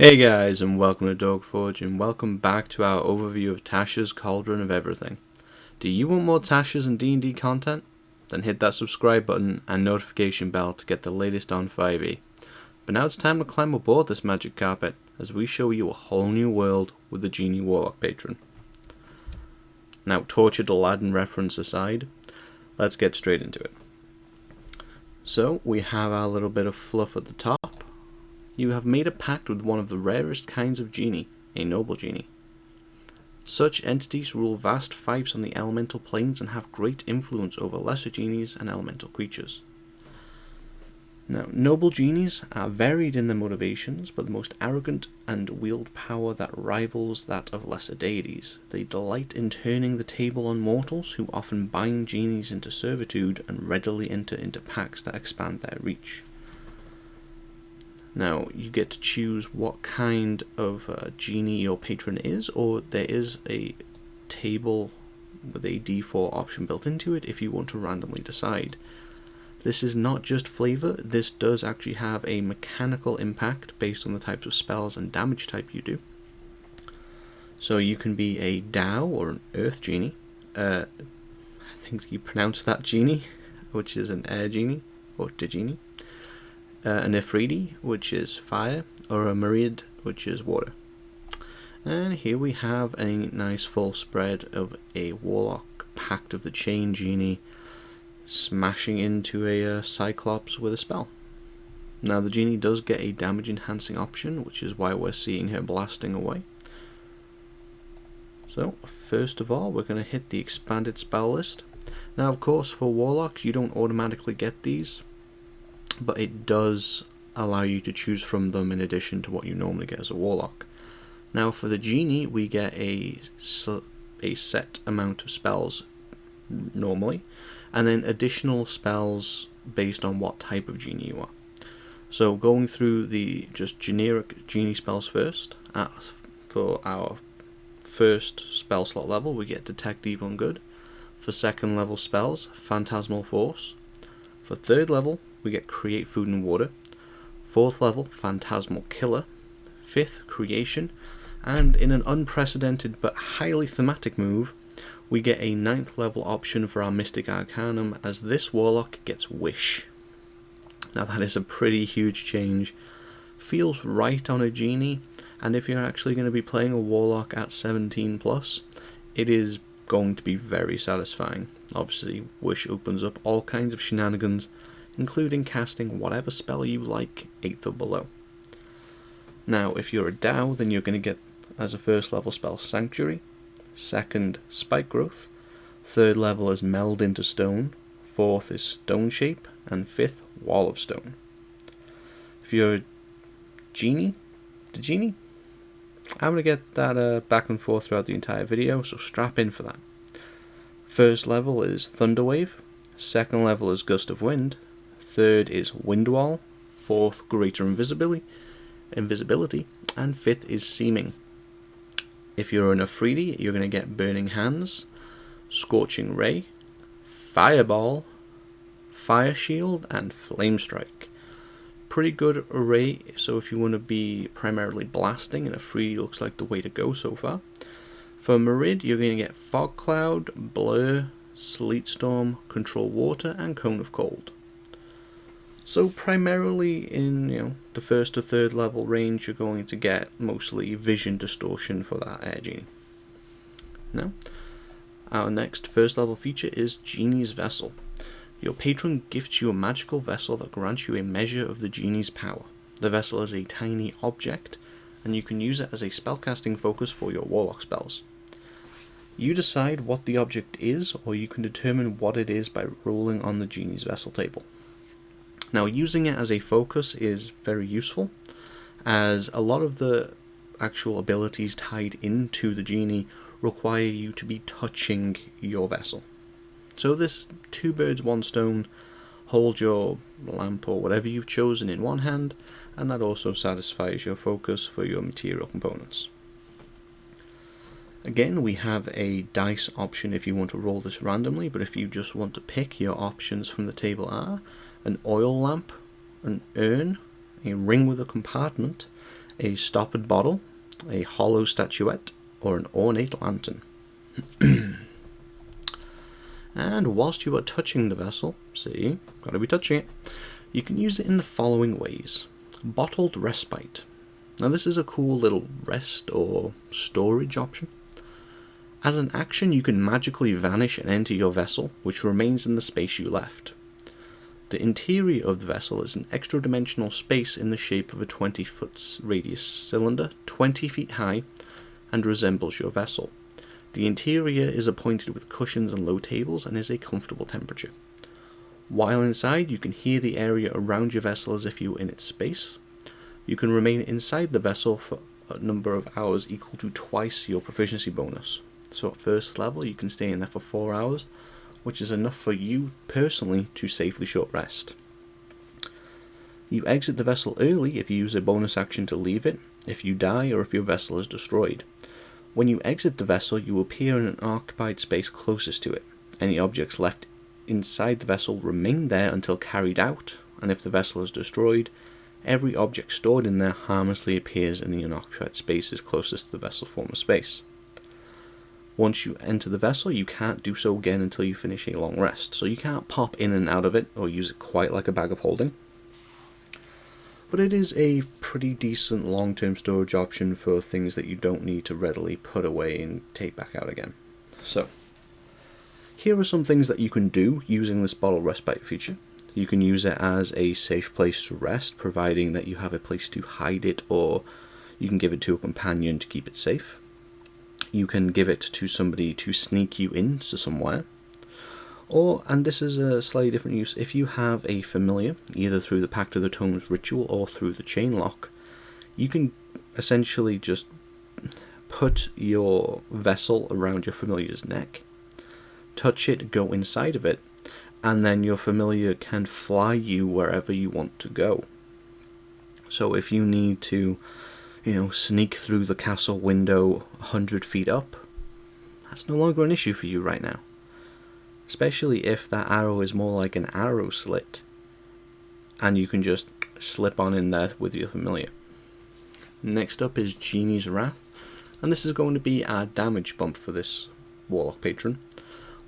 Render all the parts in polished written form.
Hey guys, and welcome to Dork Forge, and welcome back to our overview of Tasha's Cauldron of Everything. Do you want more Tasha's and D&D content? Then hit that subscribe button and notification bell to get the latest on 5e. But now it's time to climb aboard this magic carpet as we show you a whole new world with the Genie Warlock Patron. Now, tortured Aladdin reference aside, let's get straight into it. So, we have our little bit of fluff at the top. You have made a pact with one of the rarest kinds of genie, a noble genie. Such entities rule vast fiefs on the elemental planes and have great influence over lesser genies and elemental creatures. Now, noble genies are varied in their motivations, but the most arrogant and wield power that rivals that of lesser deities. They delight in turning the table on mortals, who often bind genies into servitude and readily enter into pacts that expand their reach. Now, you get to choose what kind of genie your patron is, or there is a table with a D4 option built into it if you want to randomly decide. This is not just flavor, this does actually have a mechanical impact based on the types of spells and damage type you do. So you can be a Dao or an Earth Genie. I think you pronounce that Genie, which is an Air Genie, or Genie. An Ifriti, which is fire, or a Myriad, which is water. And here we have a nice full spread of a Warlock Pact of the Chain Genie smashing into a Cyclops with a spell. Now the Genie does get a damage enhancing option, which is why we're seeing her blasting away. So first of all, we're going to hit the expanded spell list. Now of course for Warlocks you don't automatically get these, but it does allow you to choose from them in addition to what you normally get as a Warlock. Now for the Genie, we get a set amount of spells normally, and then additional spells based on what type of Genie you are. So going through the just generic Genie spells first, for our first spell slot level we get Detect Evil and Good. For second level spells, Phantasmal Force. For third level we get Create Food and Water. Fourth level, Phantasmal Killer. Fifth, Creation. And in an unprecedented but highly thematic move, we get a ninth level option for our Mystic Arcanum, as this Warlock gets Wish. Now that is a pretty huge change. Feels right on a Genie, and if you're actually going to be playing a Warlock at 17+, it is going to be very satisfying. Obviously, Wish opens up all kinds of shenanigans, including casting whatever spell you like 8th or below. Now, if you're a Dao, then you're going to get as a first level spell Sanctuary, second Spike Growth, third level is Meld into Stone, fourth is Stone Shape, and fifth Wall of Stone. If you're a Genie, I'm going to get that back and forth throughout the entire video, so strap in for that. First level is Thunder Wave, second level is Gust of Wind, third is Wind Wall, fourth Greater Invisibility, and fifth is Seeming. If you're an Afridi, you're going to get Burning Hands, Scorching Ray, Fireball, Fire Shield, and Flame Strike. Pretty good array, so if you want to be primarily blasting, and Afridi looks like the way to go so far. For Myriad, you're going to get Fog Cloud, Blur, Sleet Storm, Control Water, and Cone of Cold. So primarily in the first to third level range, you're going to get mostly vision distortion for that Air Genie. Now, our next first level feature is Genies Vessel. Your patron gifts you a magical vessel that grants you a measure of the Genie's power. The vessel is a tiny object, and you can use it as a spellcasting focus for your Warlock spells. You decide what the object is, or you can determine what it is by rolling on the Genies Vessel table. Now, using it as a focus is very useful, as a lot of the actual abilities tied into the Genie require you to be touching your vessel. So this two birds one stone, hold your lamp or whatever you've chosen in one hand, and that also satisfies your focus for your material components. Again, we have a dice option if you want to roll this randomly, but if you just want to pick, your options from the table are an oil lamp, an urn, a ring with a compartment, a stoppered bottle, a hollow statuette, or an ornate lantern. And whilst you are touching the vessel, see, gotta be touching it, you can use it in the following ways. Bottled respite. Now this is a cool little rest or storage option. As an action, you can magically vanish and enter your vessel, which remains in the space you left. The interior of the vessel is an extra-dimensional space in the shape of a 20-foot radius cylinder, 20 feet high, and resembles your vessel. The interior is appointed with cushions and low tables and is a comfortable temperature. While inside, you can hear the area around your vessel as if you were in its space. You can remain inside the vessel for a number of hours equal to twice your proficiency bonus. So at first level, you can stay in there for 4 hours, which is enough for you personally to safely short rest. You exit the vessel early if you use a bonus action to leave it, if you die, or if your vessel is destroyed. When you exit the vessel, you appear in an occupied space closest to it. Any objects left inside the vessel remain there until carried out, and if the vessel is destroyed, every object stored in there harmlessly appears in the unoccupied spaces closest to the vessel's former space. Once you enter the vessel, you can't do so again until you finish a long rest, so you can't pop in and out of it or use it quite like a bag of holding. But it is a pretty decent long-term storage option for things that you don't need to readily put away and take back out again. So, here are some things that you can do using this bottle respite feature. You can use it as a safe place to rest, providing that you have a place to hide it, or you can give it to a companion to keep it safe. You can give it to somebody to sneak you into somewhere. Or, and this is a slightly different use, if you have a familiar, either through the Pact of the Tomes ritual or through the chain lock, you can essentially just put your vessel around your familiar's neck, touch it, go inside of it, and then your familiar can fly you wherever you want to go. So if you need to, sneak through the castle window 100 feet up, that's no longer an issue for you right now. Especially if that arrow is more like an arrow slit, and you can just slip on in there with your familiar. Next up is Genie's Wrath, and this is going to be our damage bump for this Warlock patron.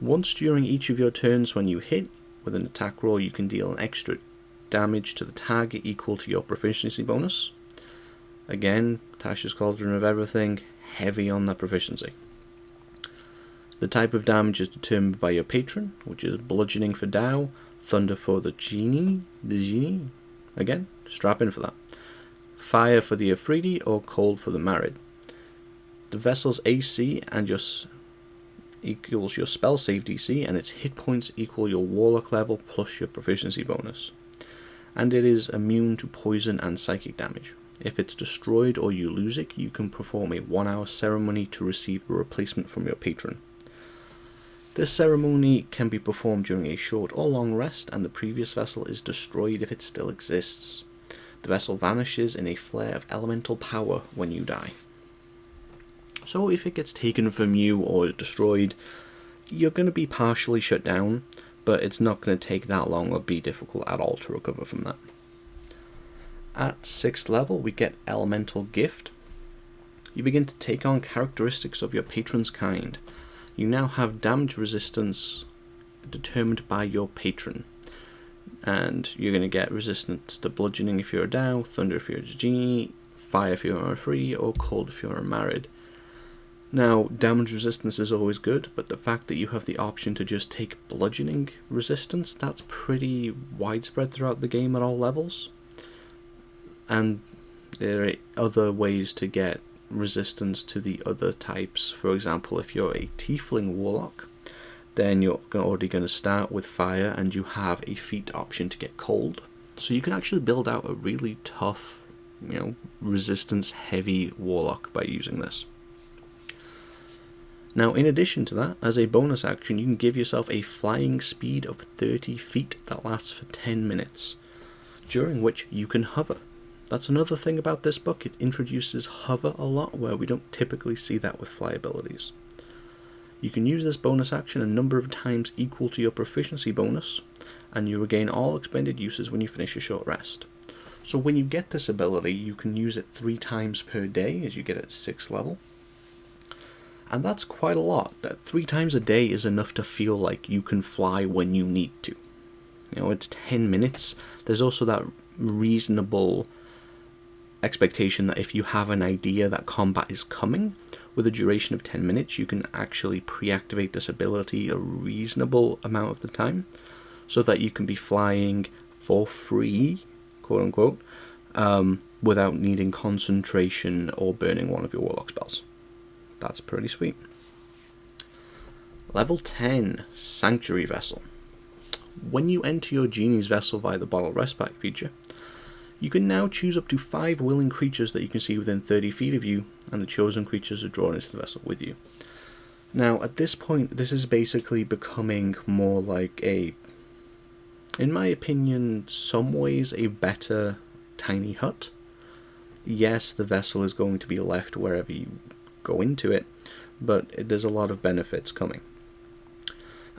Once during each of your turns when you hit with an attack roll, you can deal an extra damage to the target equal to your proficiency bonus. Again, Tasha's Cauldron of everything, heavy on that proficiency. The type of damage is determined by your patron, which is bludgeoning for Tao, thunder for the Genie, again, strap in for that, fire for the Afridi, or cold for the Married. The vessel's AC and equals your spell save DC, and its hit points equal your Warlock level plus your proficiency bonus. And it is immune to poison and psychic damage. If it's destroyed or you lose it, you can perform a 1-hour ceremony to receive a replacement from your patron. This ceremony can be performed during a short or long rest, and the previous vessel is destroyed if it still exists. The vessel vanishes in a flare of elemental power when you die. So if it gets taken from you or is destroyed, you're going to be partially shut down, but it's not going to take that long or be difficult at all to recover from that. At 6th level, we get Elemental Gift. You begin to take on characteristics of your patron's kind. You now have damage resistance determined by your patron, and you're going to get resistance to bludgeoning if you're a Tao, thunder if you're a Genie, fire if you're a free, or cold if you're a Married. Now, damage resistance is always good, but the fact that you have the option to just take bludgeoning resistance, that's pretty widespread throughout the game at all levels. And there are other ways to get resistance to the other types. For example, if you're a Tiefling Warlock, then you're already going to start with fire, and you have a feat option to get cold. So you can actually build out a really tough, resistance heavy Warlock by using this. Now, in addition to that, as a bonus action, you can give yourself a flying speed of 30 feet that lasts for 10 minutes, during which you can hover. That's another thing about this book, it introduces hover a lot, where we don't typically see that with fly abilities. You can use this bonus action a number of times equal to your proficiency bonus, and you regain all expended uses when you finish your short rest. So when you get this ability, you can use it 3 times per day as you get at 6th level. And that's quite a lot. That 3 times a day is enough to feel like you can fly when you need to. You know, it's 10 minutes. There's also that reasonable expectation that if you have an idea that combat is coming, with a duration of 10 minutes, you can actually pre-activate this ability a reasonable amount of the time, so that you can be flying for free, quote unquote, without needing concentration or burning one of your Warlock spells. That's pretty sweet. Level 10, Sanctuary Vessel. When you enter your Genies Vessel via the Bottle Rest Pack feature, you can now choose up to 5 willing creatures that you can see within 30 feet of you, and the chosen creatures are drawn into the vessel with you. Now, at this point, this is basically becoming more like a, in my opinion, some ways a better tiny hut. Yes, the vessel is going to be left wherever you go into it, but there's a lot of benefits coming.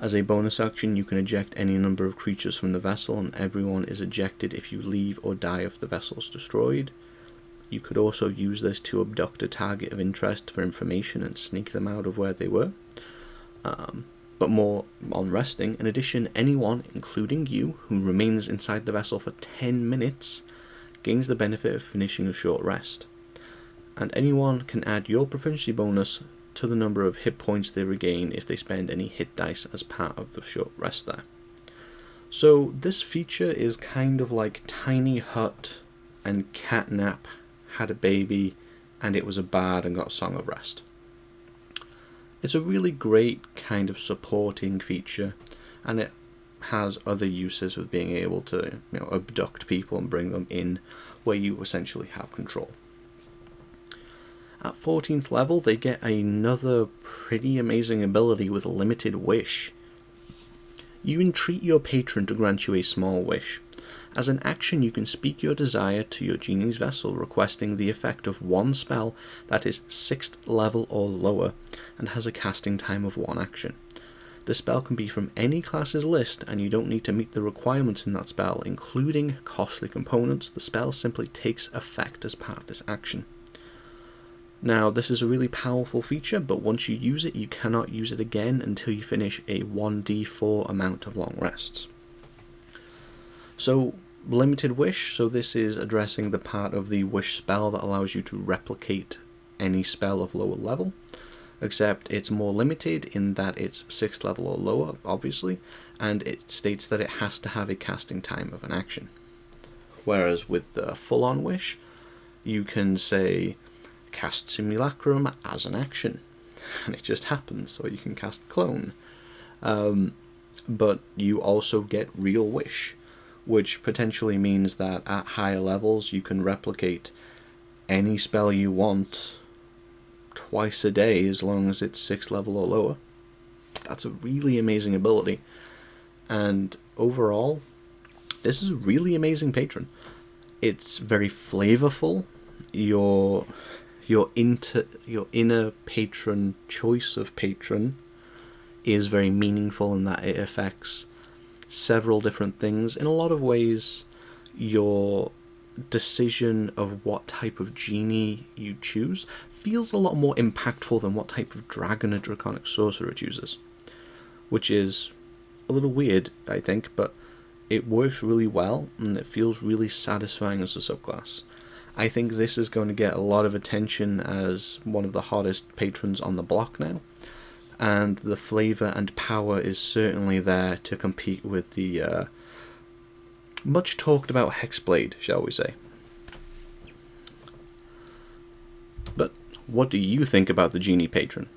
As a bonus action, you can eject any number of creatures from the vessel, and everyone is ejected if you leave or die if the vessel is destroyed. You could also use this to abduct a target of interest for information and sneak them out of where they were. But more on resting. In addition, anyone, including you, who remains inside the vessel for 10 minutes gains the benefit of finishing a short rest. And anyone can add your proficiency bonus to the number of hit points they regain if they spend any hit dice as part of the short rest there. So this feature is kind of like Tiny Hut and Catnap had a baby and it was a bard and got a Song of Rest. It's a really great kind of supporting feature, and it has other uses with being able to, you know, abduct people and bring them in where you essentially have control. At 14th level, they get another pretty amazing ability with Limited Wish. You entreat your patron to grant you a small wish. As an action, you can speak your desire to your Genie's Vessel, requesting the effect of one spell that is 6th level or lower and has a casting time of 1 action. The spell can be from any class's list, and you don't need to meet the requirements in that spell, including costly components. The spell simply takes effect as part of this action. Now, this is a really powerful feature, but once you use it, you cannot use it again until you finish a 1d4 amount of long rests. So, Limited Wish, so this is addressing the part of the wish spell that allows you to replicate any spell of lower level, except it's more limited in that it's 6th level or lower, obviously, and it states that it has to have a casting time of an action. Whereas with the full-on wish, you can say, cast Simulacrum as an action, and it just happens, or you can cast Clone. But you also get Real Wish, which potentially means that at higher levels you can replicate any spell you want twice a day as long as it's 6th level or lower. That's a really amazing ability, and overall, this is a really amazing patron. It's very flavorful. Your inner patron choice of patron is very meaningful in that it affects several different things. In a lot of ways, your decision of what type of genie you choose feels a lot more impactful than what type of dragon a draconic sorcerer chooses, which is a little weird, I think, but it works really well and it feels really satisfying as a subclass. I think this is going to get a lot of attention as one of the hottest patrons on the block now, and the flavour and power is certainly there to compete with the much talked about Hexblade, shall we say. But what do you think about the Genie patron?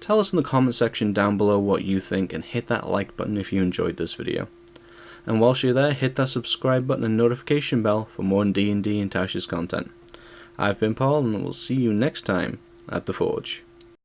Tell us in the comment section down below what you think, and hit that like button if you enjoyed this video. And whilst you're there, hit that subscribe button and notification bell for more D&D and Tasha's content. I've been Paul, and we'll see you next time at the Forge.